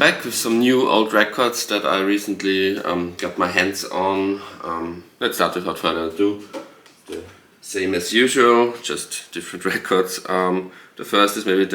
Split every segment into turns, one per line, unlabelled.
back with some new old records that I recently got my hands on. Let's start without further ado. The same as usual, just different records. The first is maybe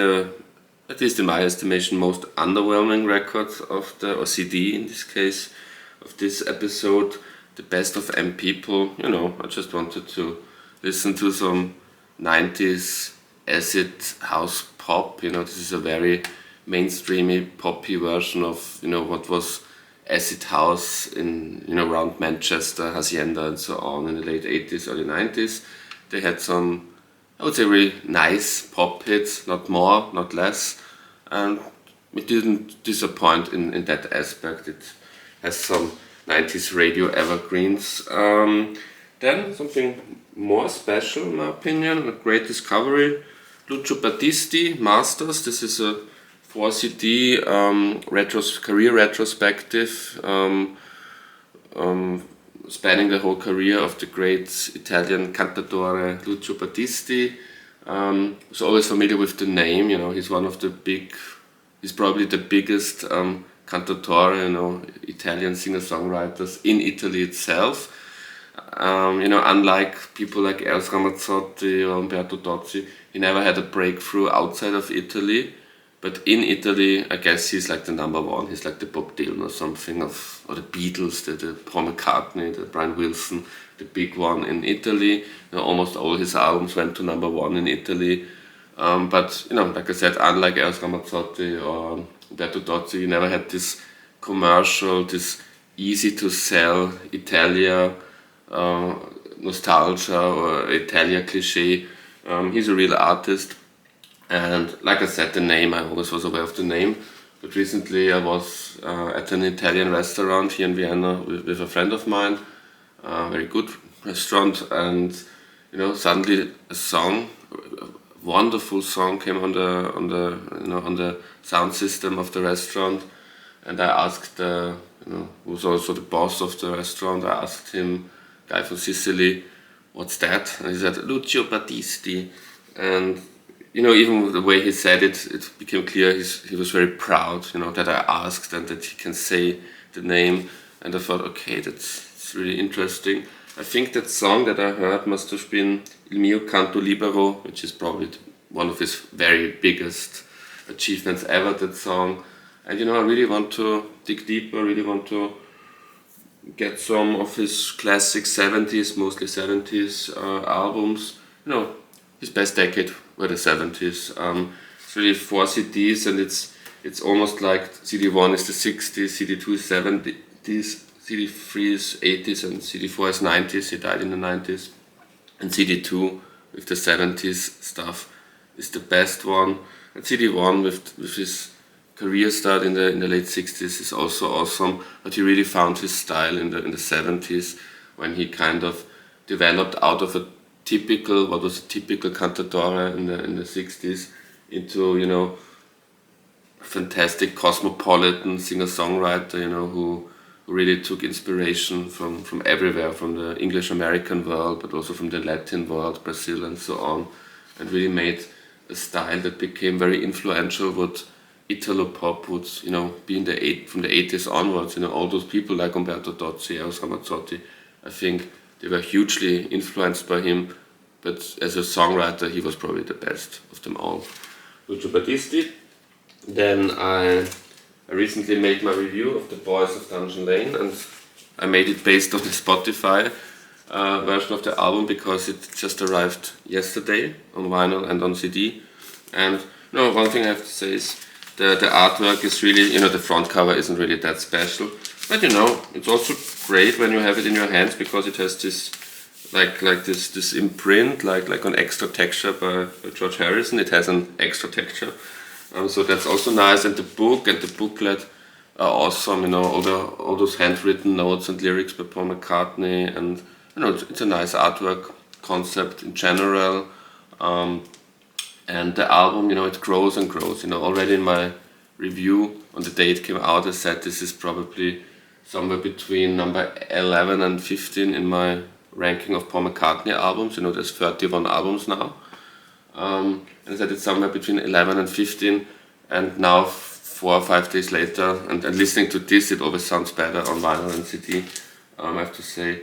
at least in my estimation, most underwhelming record or CD in this case, of this episode, The Best of M People. I just wanted to listen to some 90s acid house pop. This is a very mainstreamy poppy version of what was acid house in around Manchester, Hacienda and so on in the late 80s, early 90s. They had some, I would say, really nice pop hits, not more, not less, and it didn't disappoint in that aspect. It has some 90s radio evergreens. Then something more special in my opinion, a great discovery, Lucio Battisti, Masters. This is a 4 CD career retrospective spanning the whole career of the great Italian cantautore Lucio Battisti. I was always familiar with the name. He's he's probably the biggest cantautore, Italian singer-songwriters in Italy itself. Unlike people like Els Ramazzotti or Umberto Tozzi, he never had a breakthrough outside of Italy. But in Italy, I guess he's like the number one. He's like the Bob Dylan or something, or the Beatles, the Paul McCartney, the Brian Wilson, the big one in Italy. Almost all his albums went to number one in Italy. But like I said, unlike Els Ramazzotti or Umberto Tozzi, he never had this commercial, this easy to sell Italia nostalgia or Italia cliche. He's a real artist. And like I said, the name, I always was aware of the name, but recently I was at an Italian restaurant here in Vienna with a friend of mine, a very good restaurant, and suddenly a wonderful song came on the sound system of the restaurant, and I asked who was also the boss of the restaurant, I asked him, guy from Sicily, what's that? And he said, Lucio Battisti. And even the way he said it, it became clear he was very proud, that I asked and that he can say the name. And I thought, okay, it's really interesting. I think that song that I heard must have been Il mio canto libero, which is probably one of his very biggest achievements ever, that song. And I really want to dig deeper, really want to get some of his classic 70s, mostly 70s albums. His best decade were the 70s. It's really 4 CDs, and it's almost like CD1 is the 60s, CD2 is 70s, CD3 is 80s, and CD4 is 90s. He died in the 90s. And CD2 with the 70s stuff is the best one. And CD1 with his career start in the late 60s is also awesome. But he really found his style in the 70s, when he kind of developed out of what was a typical cantautore in the 60s into fantastic cosmopolitan singer-songwriter who really took inspiration from everywhere, from the English-American world, but also from the Latin world, Brazil and so on, and really made a style that became very influential. What Italo-pop would be from the 80s onwards. All those people like Umberto Tozzi, Els Ramazzotti, I think they were hugely influenced by him, but as a songwriter he was probably the best of them all. Lucio Battisti. Then I recently made my review of The Boys of Dungeon Lane, and I made it based on the Spotify version of the album because it just arrived yesterday on vinyl and on CD. And one thing I have to say is the artwork is really, the front cover isn't really that special. But it's also great when you have it in your hands, because it has this this imprint, like an extra texture by George Harrison. It has an extra texture, so that's also nice. And the book and the booklet are awesome. All those handwritten notes and lyrics by Paul McCartney, and it's a nice artwork concept in general. And the album, it grows and grows. Already in my review on the day it came out, I said this is probably somewhere between number 11 and 15 in my ranking of Paul McCartney albums. There's 31 albums now. And I said it's somewhere between 11 and 15, and now 4 or 5 days later, and listening to this, it always sounds better on vinyl and CD. I have to say,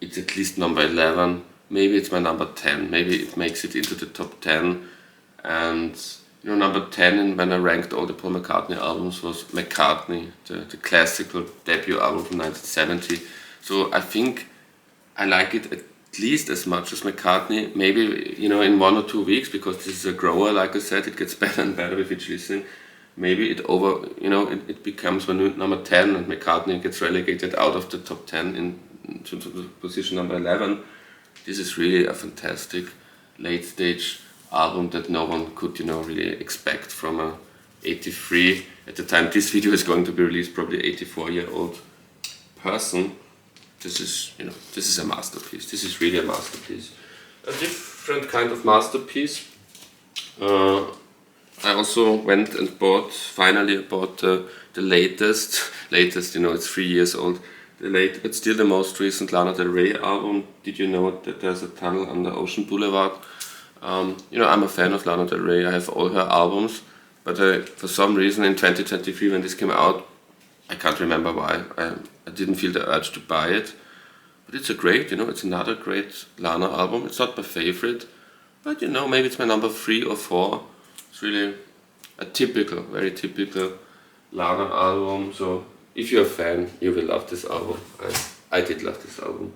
it's at least number 11. Maybe it's my number 10. Maybe it makes it into the top 10. And you know, number 10, and when I ranked all the Paul McCartney albums, was McCartney, the classical debut album from 1970. So I think I like it at least as much as McCartney. Maybe, you know, in 1 or 2 weeks, because this is a grower, like I said, it gets better and better with each listening. Maybe it becomes number 10, and McCartney gets relegated out of the top 10 to the position number 11. This is really a fantastic late stage album that no one could, you know, really expect from a 83, at the time this video is going to be released, probably 84-year-old person. This is a masterpiece. This is really a masterpiece. A different kind of masterpiece. I also went and finally bought the latest, you know, it's 3 years old, but still the most recent Lana Del Rey album. Did you know that there's a tunnel under Ocean Boulevard? You know, I'm a fan of Lana Del Rey. I have all her albums, but for some reason in 2023 when this came out, I can't remember why, I didn't feel the urge to buy it. But it's it's another great Lana album. It's not my favorite, but you know, maybe it's my number 3 or 4. It's really a very typical Lana album. So if you're a fan, you will love this album. I did love this album.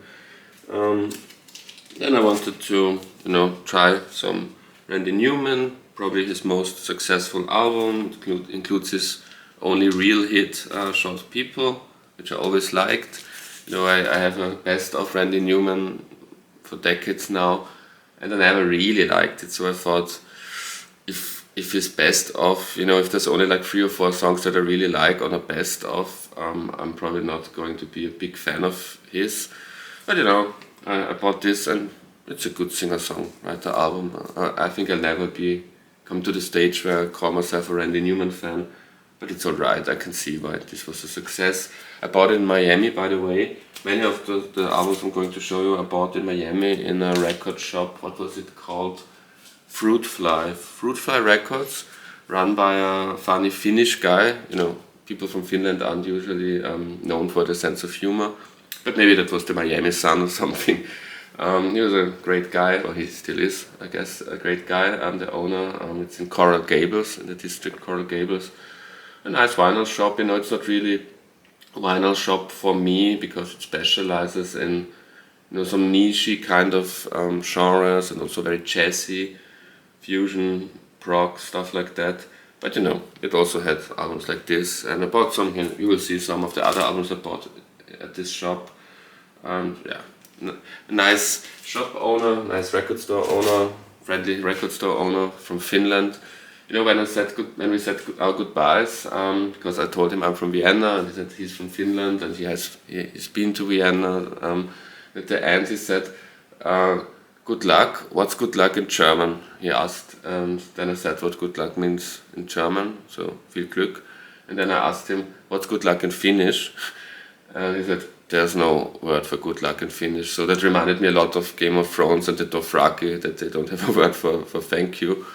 Then I wanted to, you know, try some Randy Newman, probably his most successful album. It includes his only real hit, Short People, which I always liked. You know, I have a best of Randy Newman for decades now, and I never really liked it. So I thought, if his best of, you know, if there's only like 3 or 4 songs that I really like on a best of, I'm probably not going to be a big fan of his. But you know, I bought this, and it's a good singer-songwriter album. I think I'll never come to the stage where I call myself a Randy Newman fan, but it's alright. I can see why this was a success. I bought it in Miami, by the way. Many of the albums I'm going to show you I bought in Miami in a record shop. What was it called? Fruit Fly Records, run by a funny Finnish guy. You know, people from Finland aren't usually known for their sense of humor, but maybe that was the Miami Sun or something. He was a great guy, or he still is, I guess, a great guy. The owner, it's in Coral Gables, in the district Coral Gables. A nice vinyl shop. You know, it's not really a vinyl shop for me because it specializes in, you know, some niche kind of genres, and also very jazzy, fusion, prog, stuff like that. But you know, it also had albums like this, and I bought some here. You will see some of the other albums I bought at this shop. Yeah, nice shop owner, nice record store owner, friendly record store owner from Finland. You know, when we said our goodbyes, because I told him I'm from Vienna, and he said he's from Finland, and he's been to Vienna. At the end, he said, "Good luck. What's good luck in German?" He asked, and then I said what good luck means in German, so viel Glück. And then I asked him, "What's good luck in Finnish?" And he said, "There's no word for good luck in Finnish." So that reminded me a lot of Game of Thrones and the Dothraki, that they don't have a word for thank you.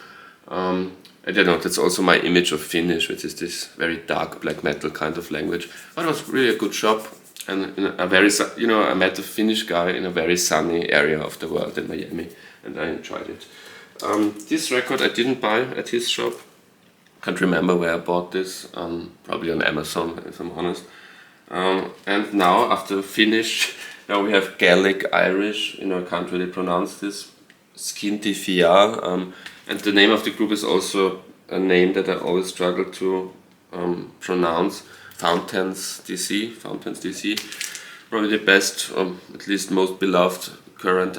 And you know, that's also my image of Finnish, which is this very dark black metal kind of language. But it was really a good shop, and in I met a Finnish guy in a very sunny area of the world in Miami, and I enjoyed it. This record I didn't buy at his shop. Can't remember where I bought this. Probably on Amazon, if I'm honest. And now, after Finnish, now we have Gaelic Irish. You know, I can't really pronounce this. Skinty Fia. And the name of the group is also a name that I always struggle to pronounce. Fontaines DC. Probably the best, at least most beloved current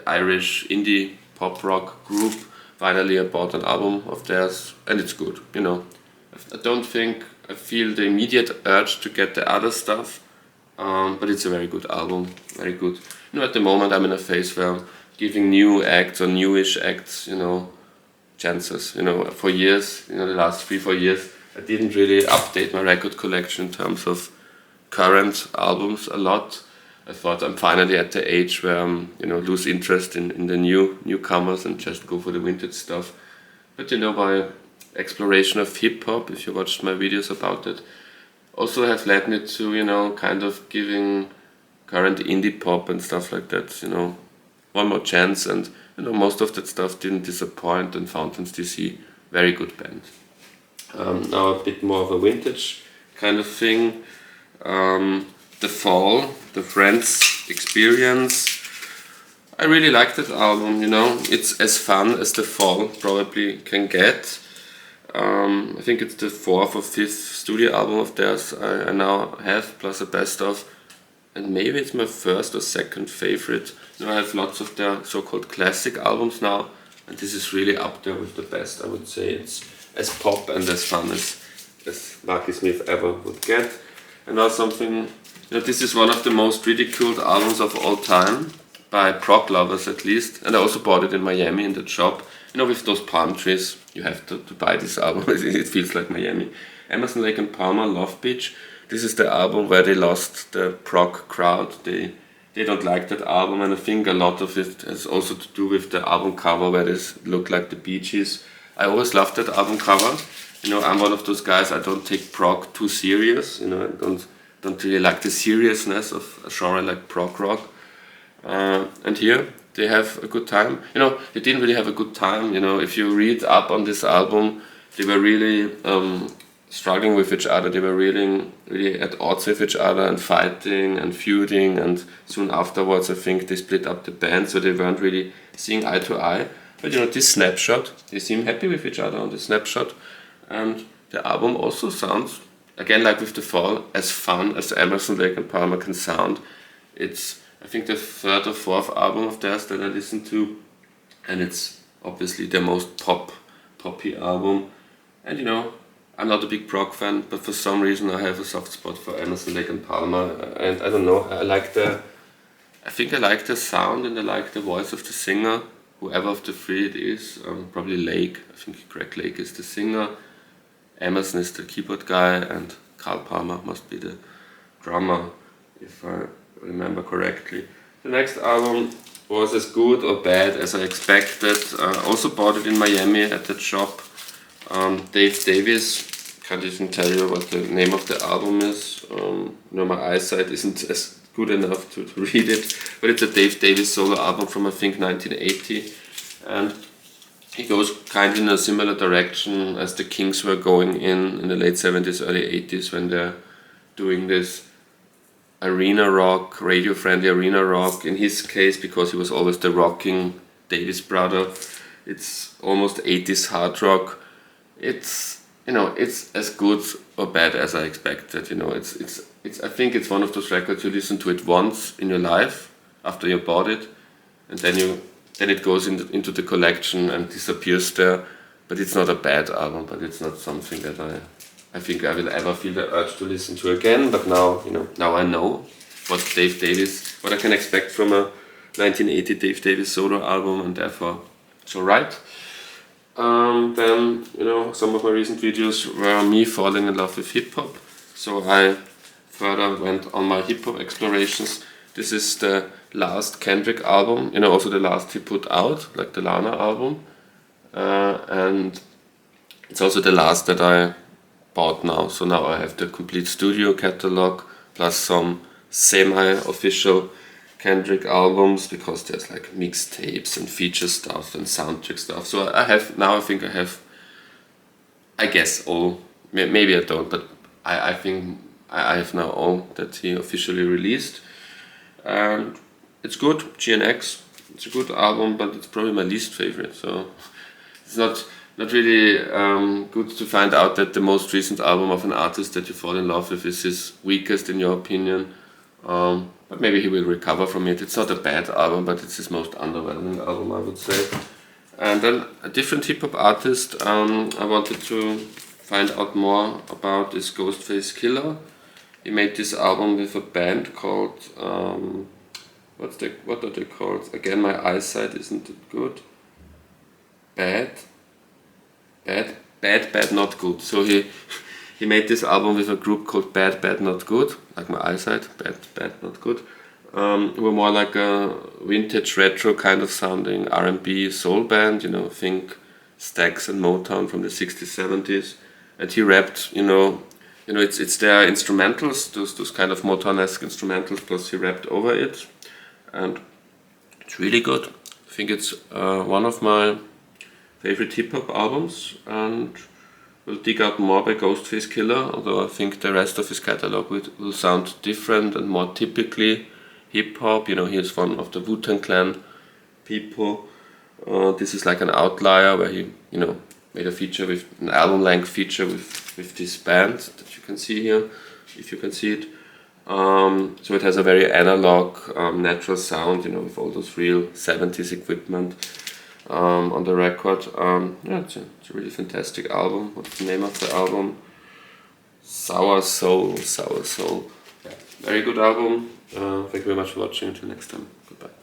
Irish indie pop rock group. Finally, I bought an album of theirs, and it's good. You know, I don't think I feel the immediate urge to get the other stuff, but it's a very good album, very good. You know, at the moment I'm in a phase where I'm giving new acts or newish acts, you know, chances. You know, for years, you know, the last 3-4 years, I didn't really update my record collection in terms of current albums a lot. I thought I'm finally at the age where you know, lose interest in the newcomers and just go for the vintage stuff. But you know, by exploration of hip-hop, if you watched my videos about it, also have led me to, you know, kind of giving current indie pop and stuff like that, you know, one more chance. And, you know, most of that stuff didn't disappoint, and Fontaines DC, very good band. Now a bit more of a vintage kind of thing. The Fall, the Friends Experience. I really like that album, you know, it's as fun as The Fall probably can get. I think it's the 4th or 5th studio album of theirs I now have, plus a best of, and maybe it's my first or second favorite. You know, I have lots of their so-called classic albums now, and this is really up there with the best, I would say. It's as pop and as fun as Marky Smith ever would get. And now something, you know, this is one of the most ridiculed albums of all time, by prog lovers at least, and I also bought it in Miami in the shop. You know, with those palm trees, you have to buy this album. It feels like Miami. Emerson, Lake and Palmer, Love Beach. This is the album where they lost the prog crowd. They don't like that album, and I think a lot of it has also to do with the album cover, where they look like the Bee Gees. I always loved that album cover. You know, I'm one of those guys, I don't take prog too serious. You know, I don't really like the seriousness of a genre like prog rock. And here they have a good time. You know, they didn't really have a good time. You know, if you read up on this album, they were really struggling with each other. They were really at odds with each other and fighting and feuding. And soon afterwards, I think they split up the band, so they weren't really seeing eye to eye. But you know, this snapshot, they seem happy with each other on this snapshot. And the album also sounds, again, like with The Fall, as fun as Emerson, Lake and Palmer can sound. It's, I think, the 3rd or 4th album of theirs that I listened to, and it's obviously their most poppy album. And you know, I'm not a big prog fan, but for some reason I have a soft spot for Emerson, Lake and Palmer, and I don't know, I think I like the sound and I like the voice of the singer, whoever of the three it is. Probably Lake. I think Greg Lake is the singer, Emerson is the keyboard guy, and Carl Palmer must be the drummer, if I remember correctly. The next album was as good or bad as I expected. Also bought it in Miami at that shop. Dave Davis, can't even tell you what the name of the album is. You know, my eyesight isn't as good enough to read it, but it's a Dave Davis solo album from, I think, 1980, and he goes kind of in a similar direction as the Kings were going in the late 70s, early 80s, when they're doing this arena rock, radio-friendly arena rock. In his case, because he was always the rocking Davis brother, it's almost 80s hard rock. It's, you know, it's as good or bad as I expected. You know, it's I think it's one of those records you listen to it once in your life after you bought it, and then it goes into the collection and disappears there. But it's not a bad album, but it's not something that I think I will ever feel the urge to listen to again. But now, you know, now I know what I can expect from a 1980 Dave Davis solo album, and therefore it's alright. Then, you know, some of my recent videos were me falling in love with hip hop, so I further went on my hip hop explorations. This is the last Kendrick album, you know, also the last he put out, like the Lana album, and it's also the last that I bought now. So now I have the complete studio catalog plus some semi-official Kendrick albums, because there's like mixtapes and feature stuff and soundtrack stuff. So I think I have, I guess, all, maybe I don't, but I think I have now all that he officially released. And it's good, GNX, it's a good album, but it's probably my least favorite, so it's not really good to find out that the most recent album of an artist that you fall in love with is his weakest in your opinion. But maybe he will recover from it. It's not a bad album, but it's his most underwhelming album, I would say. And then a different hip hop artist I wanted to find out more about is Ghostface Killer. He made this album with a band called what are they called? Again, my eyesight isn't that good. Bad, not good. So he made this album with a group called Bad, Not Good, like my eyesight, Bad, Not Good. Who were more like a vintage retro kind of sounding R&B soul band, you know, think Stax and Motown from the 60s, 70s, and he rapped, it's their instrumentals, those kind of Motown-esque instrumentals, plus he rapped over it, and it's really good. I think it's one of my favorite hip-hop albums, and we'll dig out more by Ghostface Killer, although I think the rest of his catalog will sound different and more typically hip-hop. He's one of the Wu-Tang Clan people. This is like an outlier where he, made a feature with an album-length feature with this band that you can see here, if you can see it. So it has a very analog, natural sound, with all those real 70s equipment on the record. It's a really fantastic album. What's the name of the album? Sour Soul. Very good album. Thank you very much for watching. Until next time.